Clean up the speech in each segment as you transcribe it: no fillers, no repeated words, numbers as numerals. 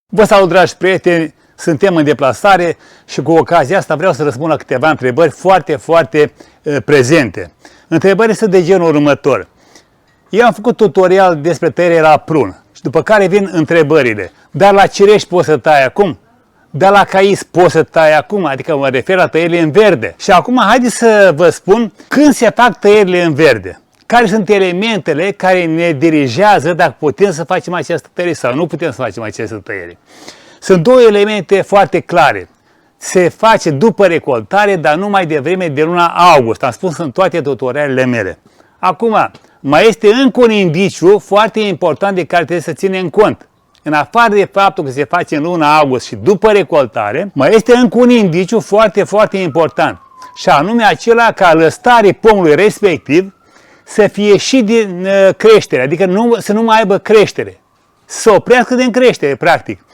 Vă salut, dragi prieteni, suntem în deplasare și cu ocazia asta vreau să răspund la câteva întrebări foarte prezente. Întrebările sunt de genul următor. Eu am făcut tutorial despre tăiere la prun și după care vin întrebările. Dar la cireș poți să tai acum? Dar la cais poți să tai acum? Adică mă refer la tăierile în verde. Și acum haideți să vă spun când se fac tăierile în verde. Care sunt elementele care ne dirigează dacă putem să facem această tăiere sau nu putem să facem această tăiere. Sunt două elemente foarte clare. Se face după recoltare, dar nu mai devreme de luna august. Am spus în toate tutorialele mele. Acum, mai este încă un indiciu foarte important de care trebuie să ținem cont. În afară de faptul că se face în luna august și după recoltare, mai este încă un indiciu foarte important. Și anume acela ca lăstarea pomului respectiv să fie și din creștere, adică să nu mai aibă creștere. Să oprească din creștere, practic.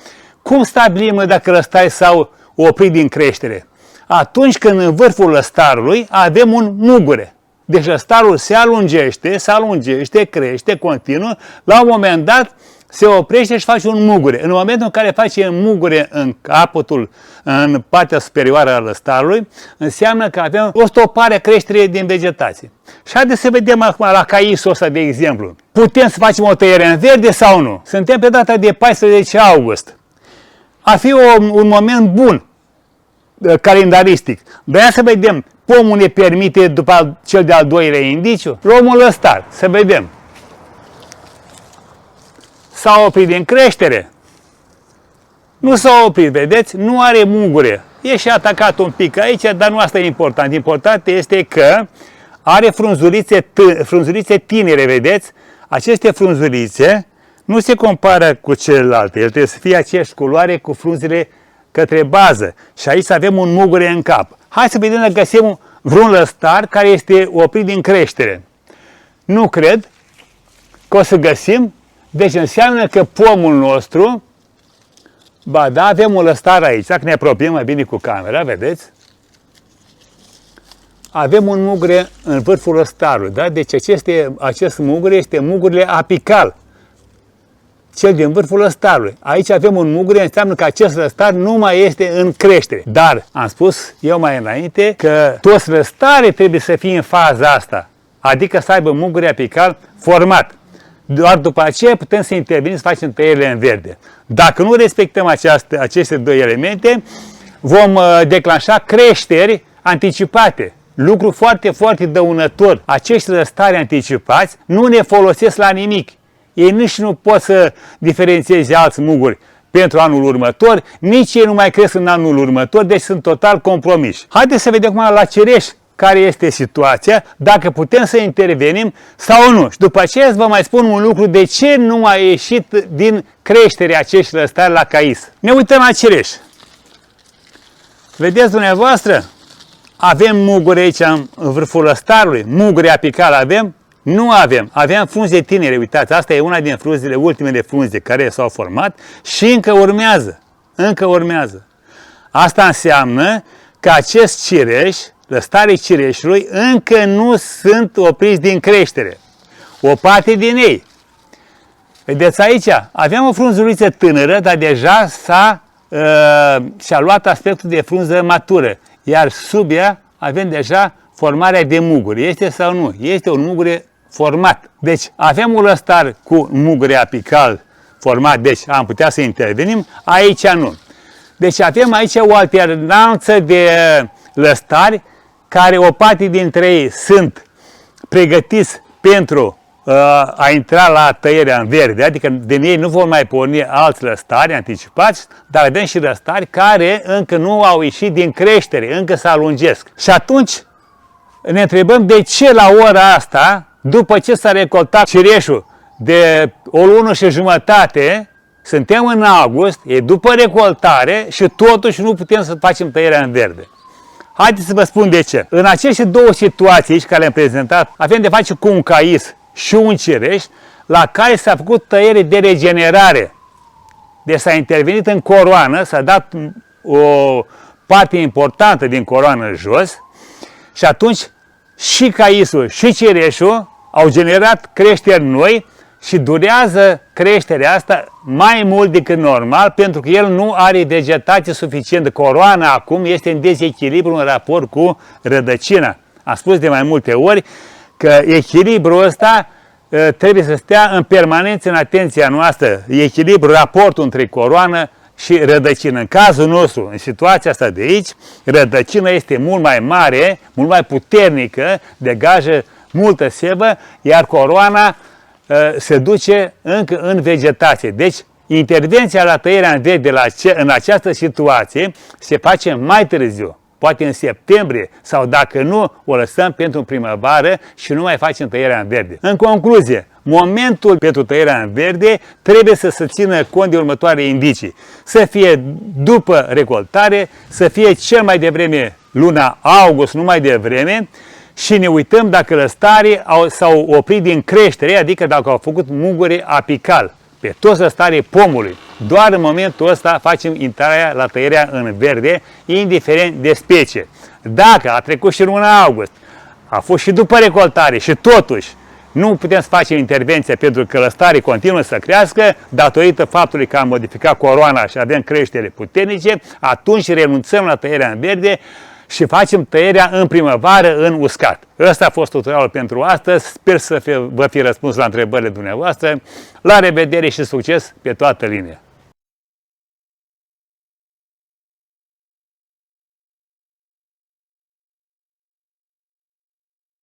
Cum stabilim dacă lăstare s-au oprit din creștere? Atunci când în vârful lăstarului avem un mugure. Deci lăstarul se alungește, crește, continuă, la un moment dat se oprește și face un mugure. În momentul în care face mugure în capătul, în partea superioară a lăstarului, înseamnă că avem o stopare a creșterii din vegetație. Și haideți să vedem acum la caisul ăsta, de exemplu. Putem să facem o tăiere în verde sau nu? Suntem pe data de 14 august. Ar fi un moment bun calendaristic. Vreau să vedem, pomul ne permite după cel de-al doilea indiciu? Luăm un lăstar, să vedem. S-a oprit din creștere? Nu s-a oprit, vedeți? Nu are mugure. E și atacat un pic aici, dar nu asta e important. Important este că are frunzulițe tinere, vedeți? Aceste frunzulițe nu se compară cu celelalte. El trebuie să fie aceeași culoare cu frunzele către bază. Și aici avem un mugure în cap. Hai să vedem dacă găsim vreun lăstar care este oprit din creștere. Nu cred că o să găsim. Deci înseamnă că pomul nostru, ba da, avem un lăstar aici. Dacă ne apropiem mai bine cu camera, vedeți? Avem un mugure în vârful lăstarului, da? Deci acest mugure este mugurile apical, cel din vârful lăstarului. Aici avem un mugure, înseamnă că acest lăstar nu mai este în creștere. Dar, am spus eu mai înainte, că toți lăstare trebuie să fie în faza asta, adică să aibă mugure apical format. Doar după aceea putem să intervenim, să facem tăierile în verde. Dacă nu respectăm aceste două elemente, vom declanșa creșteri anticipate. Lucru foarte dăunător. Acești lăstari anticipați nu ne folosesc la nimic. Ei nici nu pot să diferențieze alți muguri pentru anul următor, nici ei nu mai cresc în anul următor, deci sunt total compromiși. Haideți să vedem acum la cireș care este situația, dacă putem să intervenim sau nu. Și după aceea vă mai spun un lucru, de ce nu a ieșit din creștere acești lăstari la cais. Ne uităm la cireș. Vedeți dumneavoastră? Avem mugure aici în vârful lăstarului. Mugure apical avem? Nu avem. Avem frunze tinere. Uitați, asta e una din frunzele, ultimele frunze care s-au format și încă urmează. Asta înseamnă că acest cireș, lăstarii cireșului, încă nu sunt opriți din creștere. O parte din ei. Vedeți aici? Aveam o frunzuliță tânără, dar deja și-a luat aspectul de frunză matură. Iar sub ea avem deja formarea de muguri. Este sau nu? Este un mugure format. Deci avem un lăstar cu mugure apical format, deci am putea să intervenim, aici nu. Deci avem aici o alternanță de lăstari care o parte dintre ei sunt pregătiți pentru a intra la tăierea în verde, adică din ei nu vor mai porni alți lăstari anticipați, dar avem și lăstari care încă nu au ieșit din creștere, încă se alungesc. Și atunci ne întrebăm de ce la ora asta, după ce s-a recoltat cireșul de o lună și jumătate, suntem în august, e după recoltare și totuși nu putem să facem tăierea în verde. Haideți să vă spun de ce. În aceste două situații aici care le-am prezentat, avem de face cu un cais și un cireș, la care s-a făcut tăiere de regenerare. Deci s-a intervenit în coroană, s-a dat o parte importantă din coroană jos și atunci și caisul și cireșul au generat creșteri noi și durează creșterea asta mai mult decât normal, pentru că el nu are vegetație suficientă. Coroana acum este în dezechilibru în raport cu rădăcina. Am spus de mai multe ori că echilibrul ăsta trebuie să stea în permanență în atenția noastră. Echilibru, raportul între coroană și rădăcină. În cazul nostru, în situația asta de aici, rădăcina este mult mai mare, mult mai puternică, degajă multă sevă, iar coroana se duce încă în vegetație. Deci, intervenția la tăierea în verde în această situație se face mai târziu, poate în septembrie, sau dacă nu, o lăsăm pentru primăvară și nu mai facem tăierea în verde. În concluzie, momentul pentru tăierea în verde trebuie să se țină cont de următoarele indicii. Să fie după recoltare, să fie cel mai devreme luna august, nu mai devreme, și ne uităm dacă lăstarii s-au oprit din creștere, adică dacă au făcut mugure apical pe toți lăstarii pomului. Doar în momentul ăsta facem intrarea la tăierea în verde, indiferent de specie. Dacă a trecut și luna august, a fost și după recoltare și totuși nu putem să facem intervenție pentru că lăstarii continuă să crească, datorită faptului că am modificat coroana și avem creștere puternice, atunci renunțăm la tăierea în verde și facem tăierea în primăvară în uscat. Ăsta a fost tutorialul pentru astăzi. Sper să vă fi răspuns la întrebările dumneavoastră. La revedere și succes pe toată linia!